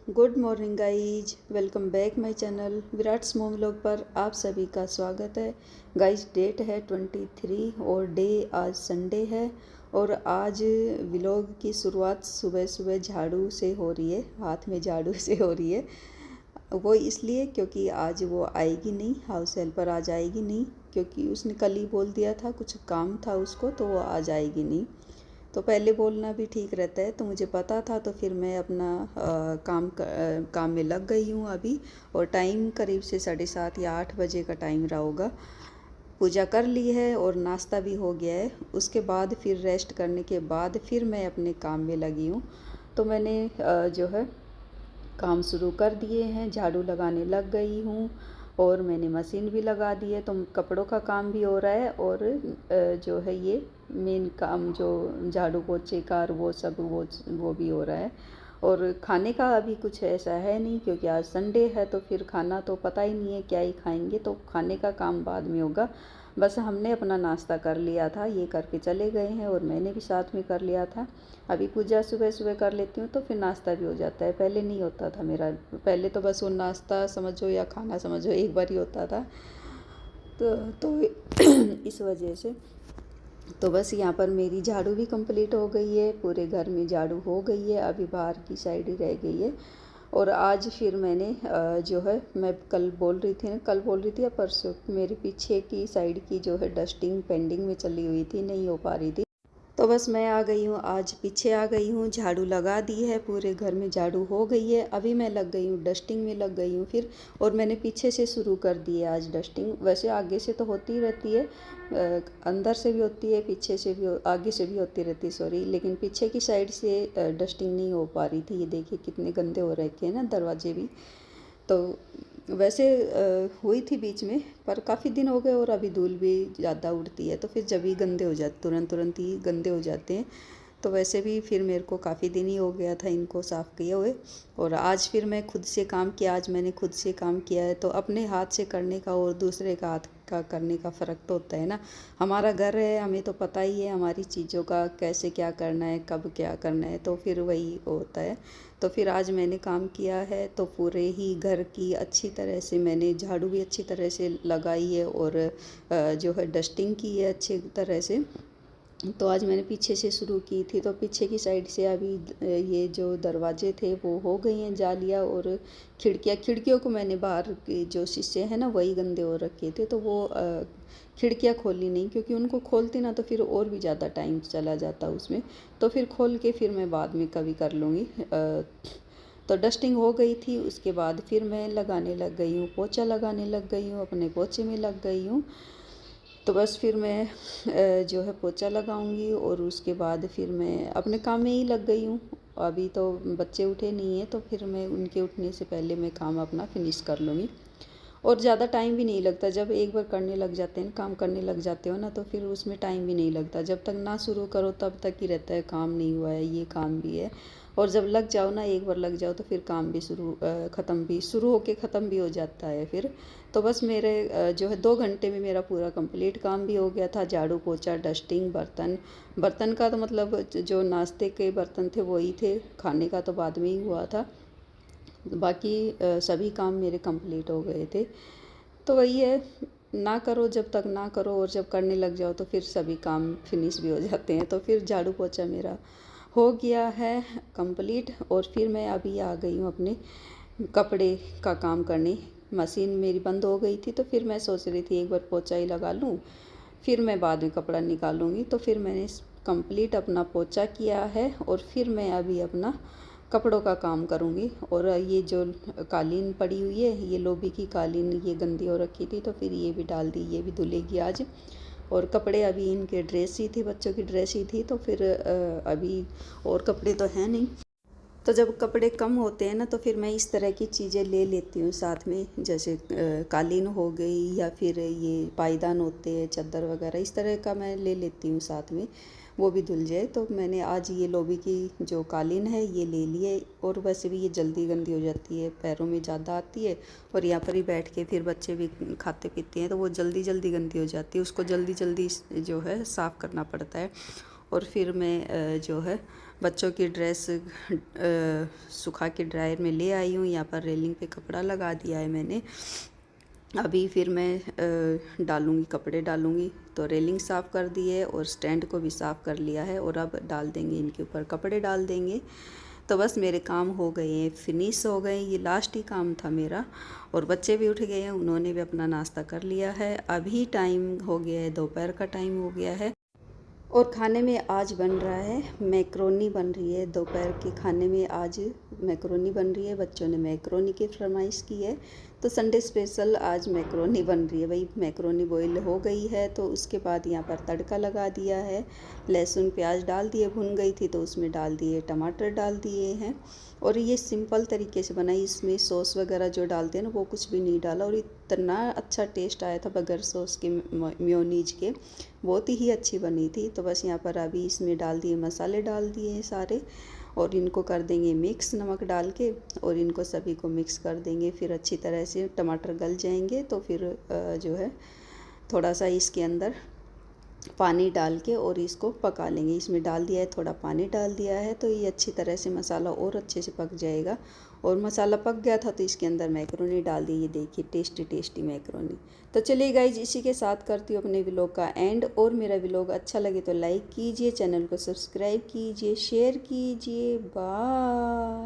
Good morning guys, welcome back my channel Virat's मोम vlog पर आप सभी का स्वागत है। गाइज डेट है 23 और डे आज संडे है। और आज व्लॉग की शुरुआत सुबह सुबह झाड़ू से हो रही है, हाथ में झाड़ू से हो रही है। वो इसलिए क्योंकि आज वो आएगी नहीं, हाउस हेल्पर आज आएगी नहीं, क्योंकि उसने कल ही बोल दिया था, कुछ काम था उसको, तो वो आज आएगी नहीं। तो पहले बोलना भी ठीक रहता है, तो मुझे पता था, तो फिर मैं अपना काम में लग गई हूँ अभी। और टाइम करीब से 7:30 या 8 बजे का टाइम रहा होगा। पूजा कर ली है और नाश्ता भी हो गया है। उसके बाद फिर रेस्ट करने के बाद फिर मैं अपने काम में लगी हूँ। तो मैंने जो है काम शुरू कर दिए हैं, झाड़ू लगाने लग गई हूँ और मैंने मशीन भी लगा दी है। तो कपड़ों का काम भी हो रहा है और जो है ये मेन काम जो झाड़ू पोछे का वो सब वो भी हो रहा है। और खाने का अभी कुछ ऐसा है नहीं, क्योंकि आज संडे है, तो फिर खाना तो पता ही नहीं है क्या ही खाएंगे, तो खाने का काम बाद में होगा। बस हमने अपना नाश्ता कर लिया था, ये करके चले गए हैं और मैंने भी साथ में कर लिया था। अभी पूजा सुबह सुबह कर लेती हूँ तो फिर नाश्ता भी हो जाता है, पहले नहीं होता था मेरा। पहले तो बस वो नाश्ता समझो या खाना समझो एक बार ही होता था। तो इस वजह से तो बस यहाँ पर मेरी झाड़ू भी कंप्लीट हो गई है, पूरे घर में झाड़ू हो गई है, अभी बाहर की साइड ही रह गई है। और आज फिर मैंने जो है, मैं कल बोल रही थी या परसों, मेरे पीछे की साइड की जो है डस्टिंग पेंडिंग में चली हुई थी, नहीं हो पा रही थी। तो बस मैं आ गई हूँ, आज पीछे आ गई हूँ, झाड़ू लगा दी है, पूरे घर में झाड़ू हो गई है। अभी मैं लग गई हूँ डस्टिंग में, लग गई हूँ फिर। और मैंने पीछे से शुरू कर दी है आज डस्टिंग। वैसे आगे से तो होती रहती है, अंदर से भी होती है, पीछे से भी आगे से भी होती रहती है, सॉरी। लेकिन पीछे की साइड से डस्टिंग नहीं हो पा रही थी। ये देखिए कितने गंदे हो रखे हैं ना दरवाजे भी। तो वैसे हुई थी बीच में, पर काफ़ी दिन हो गए और अभी धूल भी ज़्यादा उड़ती है, तो फिर जब ही गंदे हो जाते, तुरंत ही गंदे हो जाते हैं। तो वैसे भी फिर मेरे को काफ़ी दिन ही हो गया था इनको साफ़ किए हुए। और आज फिर मैं खुद से काम किया, आज मैंने खुद से काम किया है। तो अपने हाथ से करने का और दूसरे का हाथ का करने का फ़र्क तो होता है ना। हमारा घर है, हमें तो पता ही है हमारी चीज़ों का कैसे क्या करना है, कब क्या करना है, तो फिर वही होता है। तो फिर आज मैंने काम किया है, तो पूरे ही घर की अच्छी तरह से मैंने झाड़ू भी अच्छी तरह से लगाई है और जो है डस्टिंग की है अच्छी तरह से। तो आज मैंने पीछे से शुरू की थी, तो पीछे की साइड से अभी ये जो दरवाजे थे वो हो गई हैं जालियाँ, और खिड़कियों को मैंने बाहर के जो शीशे हैं ना वही गंदे हो रखे थे, तो वो खिड़कियाँ खोली नहीं, क्योंकि उनको खोलती ना तो फिर और भी ज़्यादा टाइम चला जाता उसमें। तो फिर खोल के फिर मैं बाद में कभी कर लूँगी। तो डस्टिंग हो गई थी, उसके बाद फिर मैं लगाने लग गई हूँ, पोछा लगाने लग गई हूँ, अपने पोछे में लग गई हूँ। तो बस फिर मैं जो है पोछा लगाऊंगी और उसके बाद फिर मैं अपने काम में ही लग गई हूँ। अभी तो बच्चे उठे नहीं हैं, तो फिर मैं उनके उठने से पहले मैं काम अपना फिनिश कर लूँगी। और ज़्यादा टाइम भी नहीं लगता, जब एक बार करने लग जाते हैं, काम करने लग जाते हो ना, तो फिर उसमें टाइम भी नहीं लगता। जब तक ना शुरू करो तब तक ही रहता है, काम नहीं हुआ है, ये काम भी है। और जब लग जाओ ना, एक बार लग जाओ, तो फिर काम भी ख़त्म भी शुरू होके ख़त्म भी हो जाता है फिर। तो बस मेरे जो है 2 घंटे में मेरा पूरा कंप्लीट काम भी हो गया था। झाड़ू पोछा डस्टिंग बर्तन का तो मतलब जो नाश्ते के बर्तन थे वही थे, खाने का तो बाद में ही हुआ था। बाकी सभी काम मेरे कंप्लीट हो गए थे। तो वही है, ना करो जब तक ना करो, और जब करने लग जाओ तो फिर सभी काम फिनिश भी हो जाते हैं। तो फिर झाड़ू पोछा मेरा हो गया है कंप्लीट। और फिर मैं अभी आ गई हूँ अपने कपड़े का काम करने। मशीन मेरी बंद हो गई थी, तो फिर मैं सोच रही थी एक बार पोछा ही लगा लूँ, फिर मैं बाद में कपड़ा निकालूंगी। तो फिर मैंने कंप्लीट अपना पोछा किया है और फिर मैं अभी अपना कपड़ों का काम करूँगी। और ये जो कालीन पड़ी हुई है, ये लोबी की कालीन, ये गंदी हो रखी थी, तो फिर ये भी डाल दी, ये भी धुलेगी आज। और कपड़े अभी इनके ड्रेस ही थी, बच्चों की ड्रेस ही थी, तो फिर अभी और कपड़े तो हैं नहीं। तो जब कपड़े कम होते हैं ना, तो फिर मैं इस तरह की चीज़ें ले लेती हूँ साथ में, जैसे कालीन हो गई, या फिर ये पायदान होते हैं, चादर वगैरह, इस तरह का मैं ले लेती हूँ साथ में, वो भी धुल जाए। तो मैंने आज ये लोबी की जो कालीन है ये ले ली है। और वैसे भी ये जल्दी गंदी हो जाती है, पैरों में ज़्यादा आती है, और यहाँ पर ही बैठ के फिर बच्चे भी खाते पीते हैं, तो वो जल्दी जल्दी गंदी हो जाती है, उसको जल्दी जल्दी जो है साफ़ करना पड़ता है। और फिर मैं जो है बच्चों की ड्रेस सुखा के ड्रायर में ले आई हूँ। यहाँ पर रेलिंग पे कपड़ा लगा दिया है मैंने। अभी फिर मैं डालूँगी, कपड़े डालूँगी। तो रेलिंग साफ़ कर दी है और स्टैंड को भी साफ़ कर लिया है और अब डाल देंगे, इनके ऊपर कपड़े डाल देंगे। तो बस मेरे काम हो गए हैं, फिनिश हो गए। ये लास्ट ही काम था मेरा। और बच्चे भी उठ गए हैं, उन्होंने भी अपना नाश्ता कर लिया है। अभी टाइम हो गया है, दोपहर का टाइम हो गया है। और खाने में आज बन रहा है मैक्रोनी बन रही है। दोपहर के खाने में आज मैक्रोनी बन रही है। बच्चों ने मैक्रोनी की फरमाइश की है, तो संडे स्पेशल आज मैक्रोनी बन रही है। भाई मैक्रोनी बॉईल हो गई है, तो उसके बाद यहाँ पर तड़का लगा दिया है। लहसुन प्याज डाल दिए, भुन गई थी तो उसमें डाल दिए, टमाटर डाल दिए हैं। और ये सिंपल तरीके से बनाई, इसमें सॉस वगैरह जो डालते हैं ना वो कुछ भी नहीं डाला। और इतना अच्छा टेस्ट आया था बगैर सॉस के, मेयोनीज के। बहुत ही अच्छी बनी थी। तो बस यहाँ पर अभी इसमें डाल दिए, मसाले डाल दिए हैं सारे, और इनको कर देंगे मिक्स नमक डाल के, और इनको सभी को मिक्स कर देंगे। फिर अच्छी तरह से टमाटर गल जाएंगे तो फिर जो है थोड़ा सा इसके अंदर पानी डाल के और इसको पका लेंगे। इसमें डाल दिया है, थोड़ा पानी डाल दिया है, तो ये अच्छी तरह से मसाला और अच्छे से पक जाएगा। और मसाला पक गया था तो इसके अंदर मैक्रोनी डाल दी। ये देखिए टेस्टी टेस्टी मैक्रोनी। तो चलिए गाइज, इसी के साथ करती हूँ अपने व्लॉग का एंड। और मेरा व्लॉग अच्छा लगे तो लाइक कीजिए, चैनल को सब्सक्राइब कीजिए, शेयर कीजिए। बाय।